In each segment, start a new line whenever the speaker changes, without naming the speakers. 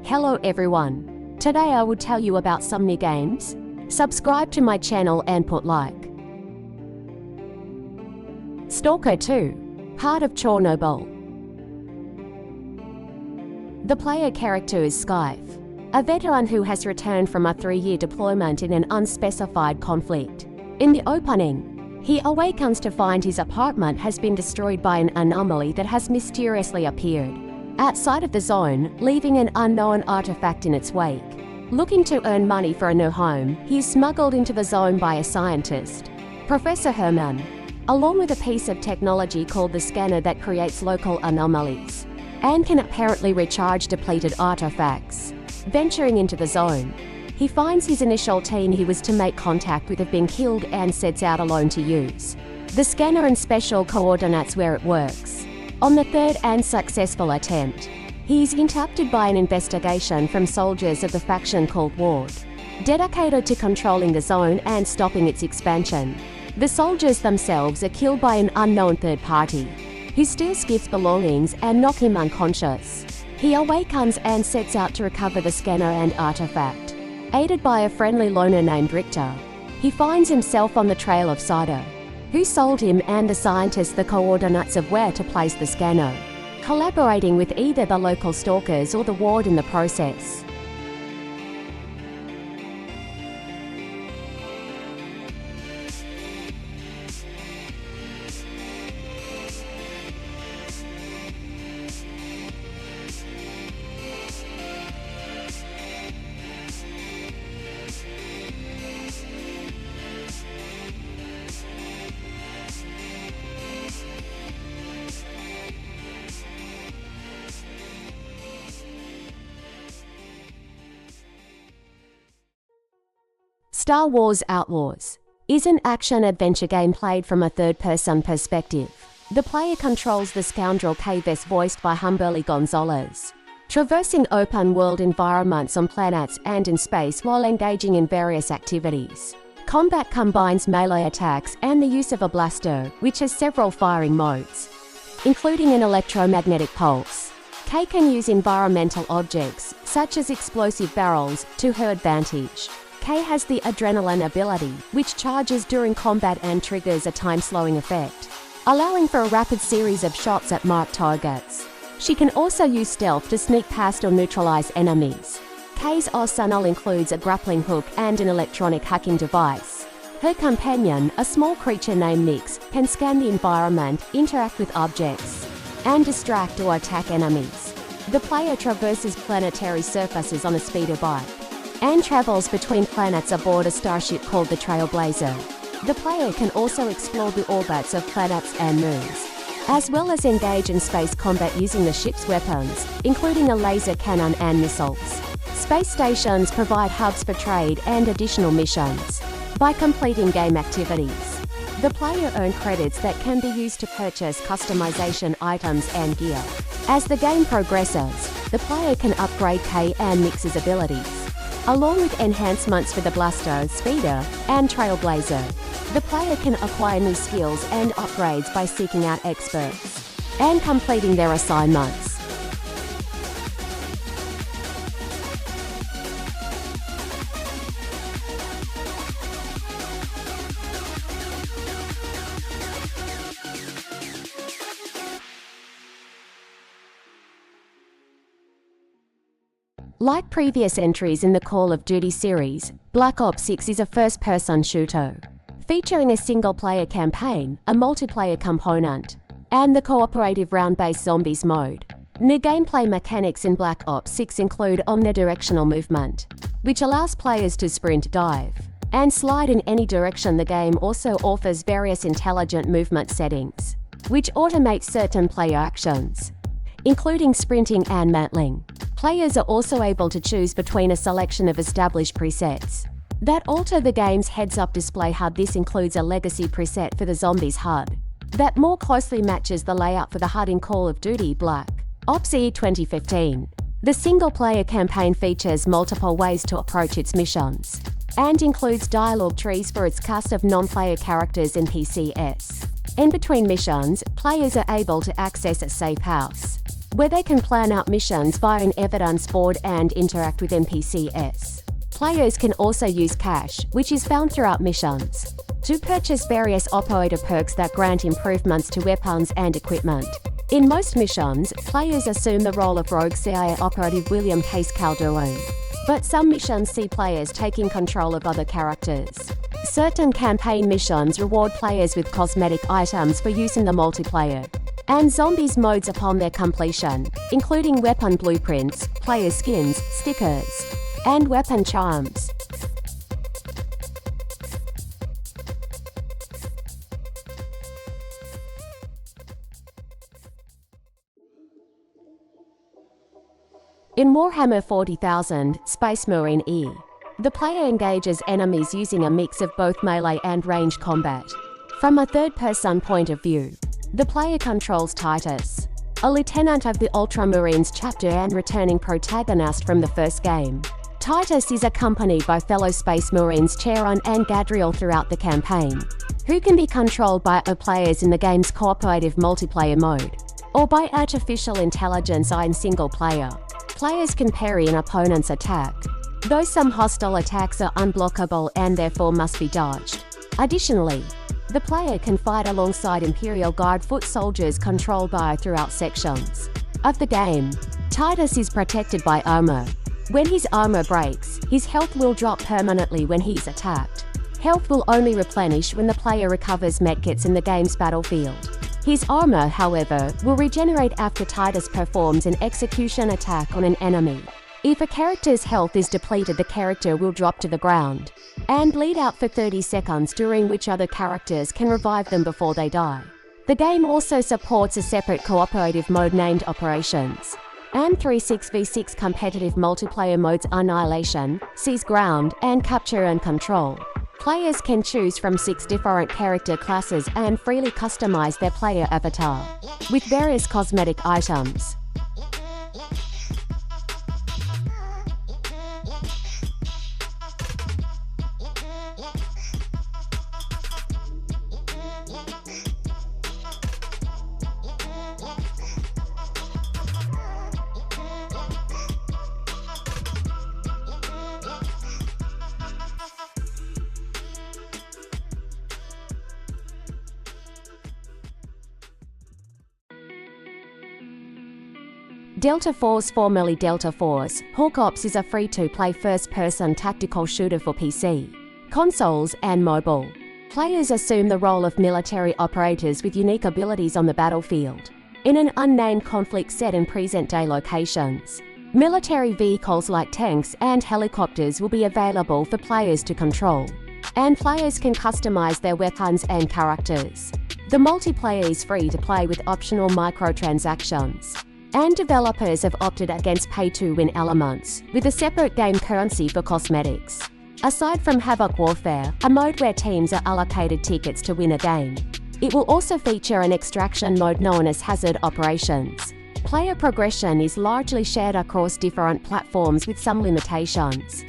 Hello everyone. Today I will tell you about some new games. Subscribe to my channel and put like. Stalker 2, part of Chernobyl. The player character is Skype, a veteran who has returned from a 3-year deployment in an unspecified conflict. In the opening, he awakens to find his apartment has been destroyed by an anomaly that has mysteriously appeared outside of the zone, leaving an unknown artifact in its wake. Looking to earn money for a new home, he is smuggled into the zone by a scientist, Professor Herman, along with a piece of technology called the scanner that creates local anomalies and can apparently recharge depleted artifacts. Venturing into the zone, he finds his initial team he was to make contact with have been killed and sets out alone to use the scanner and special coordinates where it works. On the third and successful attempt, he is interrupted by an investigation from soldiers of the faction called Ward, dedicated to controlling the zone and stopping its expansion. The soldiers themselves are killed by an unknown third party, who steals Skip's belongings and knock him unconscious. He awakens and sets out to recover the scanner and artifact. Aided by a friendly loner named Richter, he finds himself on the trail of Cider, who sold him and the scientist the coordinates of where to place the scanner, collaborating with either the local stalkers or the Ward in the process. Star Wars Outlaws is an action-adventure game played from a third-person perspective. The player controls the scoundrel K-Vess voiced by Humberly Gonzalez, traversing open-world environments on planets and in space while engaging in various activities. Combat combines melee attacks and the use of a blaster, which has several firing modes, including an electromagnetic pulse. K can use environmental objects, such as explosive barrels, to her advantage. K has the adrenaline ability, which charges during combat and triggers a time-slowing effect, allowing for a rapid series of shots at marked targets. She can also use stealth to sneak past or neutralize enemies. K's arsenal includes a grappling hook and an electronic hacking device. Her companion, a small creature named Nyx, can scan the environment, interact with objects, and distract or attack enemies. The player traverses planetary surfaces on a speeder bike and travels between planets aboard a starship called the Trailblazer. The player can also explore the orbits of planets and moons, as well as engage in space combat using the ship's weapons, including a laser cannon and missiles. Space stations provide hubs for trade and additional missions. By completing game activities, the player earns credits that can be used to purchase customization items and gear. As the game progresses, the player can upgrade K and Nyx's abilities, along with enhancements for the Blaster, Speeder, and Trailblazer. The player can acquire new skills and upgrades by seeking out experts and completing their assignments. Like previous entries in the Call of Duty series, Black Ops 6 is a first-person shooter, featuring a single-player campaign, a multiplayer component, and the cooperative round-based zombies mode. New gameplay mechanics in Black Ops 6 include omnidirectional movement, which allows players to sprint, dive, and slide in any direction. The game also offers various intelligent movement settings, which automate certain player actions, including sprinting and mantling. Players are also able to choose between a selection of established presets that alter the game's heads-up display HUD. This includes a legacy preset for the zombies HUD that more closely matches the layout for the HUD in Call of Duty Black Ops 2015. The single-player campaign features multiple ways to approach its missions and includes dialogue trees for its cast of non-player characters and PCS. In between missions, players are able to access a safe house, where they can plan out missions via an evidence board and interact with NPCs. Players can also use cash, which is found throughout missions, to purchase various operator perks that grant improvements to weapons and equipment. In most missions, players assume the role of rogue CIA operative William Case Calderon, but some missions see players taking control of other characters. Certain campaign missions reward players with cosmetic items for use in the multiplayer and zombies modes upon their completion, including weapon blueprints, player skins, stickers, and weapon charms. In Warhammer 40,000, Space Marine E, the player engages enemies using a mix of both melee and ranged combat. From a third-person point of view, the player controls Titus, a lieutenant of the Ultramarines chapter and returning protagonist from the first game. Titus is accompanied by fellow Space Marines Charon and Gadriel throughout the campaign, who can be controlled by other players in the game's cooperative multiplayer mode, or by artificial intelligence in single player. Players can parry an opponent's attack, though some hostile attacks are unblockable and therefore must be dodged. Additionally, the player can fight alongside Imperial Guard foot soldiers controlled by throughout sections of the game. Titus is protected by armor. When his armor breaks, his health will drop permanently when he's attacked. Health will only replenish when the player recovers medkits in the game's battlefield. His armor, however, will regenerate after Titus performs an execution attack on an enemy. If a character's health is depleted, the character will drop to the ground and bleed out for 30 seconds, during which other characters can revive them before they die. The game also supports a separate cooperative mode named Operations, and 3 6v6 competitive multiplayer modes Annihilation, Seize Ground, and Capture and Control. Players can choose from 6 different character classes and freely customize their player avatar with various cosmetic items. Delta Force, formerly Delta Force, Hawk Ops is a free-to-play first-person tactical shooter for PC, consoles, and mobile. Players assume the role of military operators with unique abilities on the battlefield, in an unnamed conflict set in present-day locations. Military vehicles like tanks and helicopters will be available for players to control, and players can customize their weapons and characters. The multiplayer is free to play with optional microtransactions, and developers have opted against pay-to-win elements, with a separate game currency for cosmetics. Aside from Havoc Warfare, a mode where teams are allocated tickets to win a game, it will also feature an extraction mode known as Hazard Operations. Player progression is largely shared across different platforms with some limitations.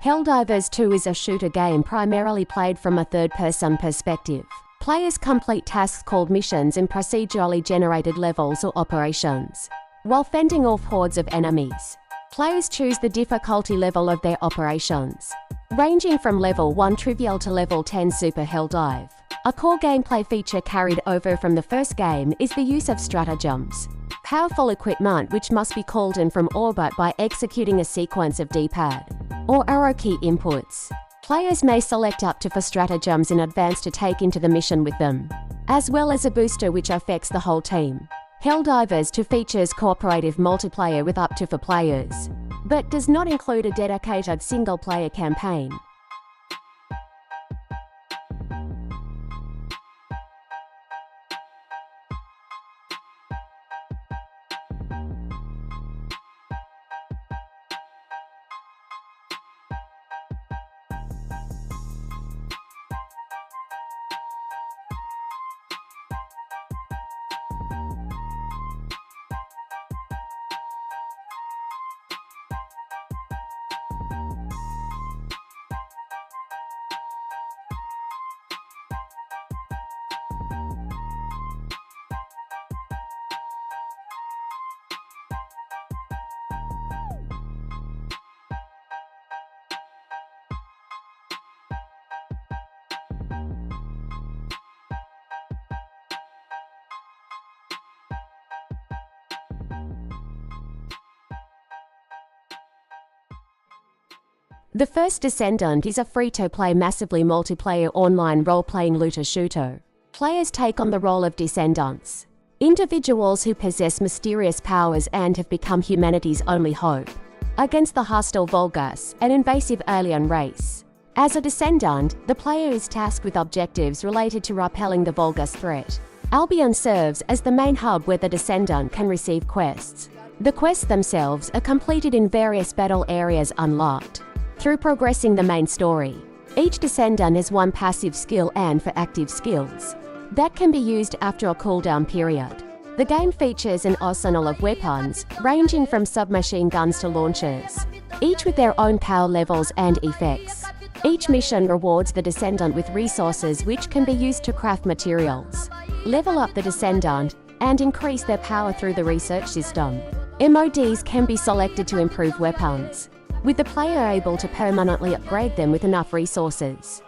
Helldivers 2 is a shooter game primarily played from a third-person perspective. Players complete tasks called missions in procedurally generated levels or operations, while fending off hordes of enemies. Players choose the difficulty level of their operations, ranging from level 1 trivial to level 10 super Helldive. A core gameplay feature carried over from the first game is the use of stratagems, powerful equipment which must be called in from orbit by executing a sequence of D-pad or arrow key inputs. Players may select up to 4 stratagems in advance to take into the mission with them, as well as a booster which affects the whole team. Helldivers 2 features cooperative multiplayer with up to 4 players, but does not include a dedicated single-player campaign. The First Descendant is a free-to-play massively multiplayer online role-playing looter-shooter. Players take on the role of descendants, individuals who possess mysterious powers and have become humanity's only hope, against the hostile Volgas, an invasive alien race. As a descendant, the player is tasked with objectives related to repelling the Volgas threat. Albion serves as the main hub where the descendant can receive quests. The quests themselves are completed in various battle areas unlocked through progressing the main story. Each descendant has 1 passive skill and 4 active skills that can be used after a cooldown period. The game features an arsenal of weapons, ranging from submachine guns to launchers, each with their own power levels and effects. Each mission rewards the descendant with resources which can be used to craft materials, level up the descendant, and increase their power through the research system. MODs can be selected to improve weapons, with the player able to permanently upgrade them with enough resources.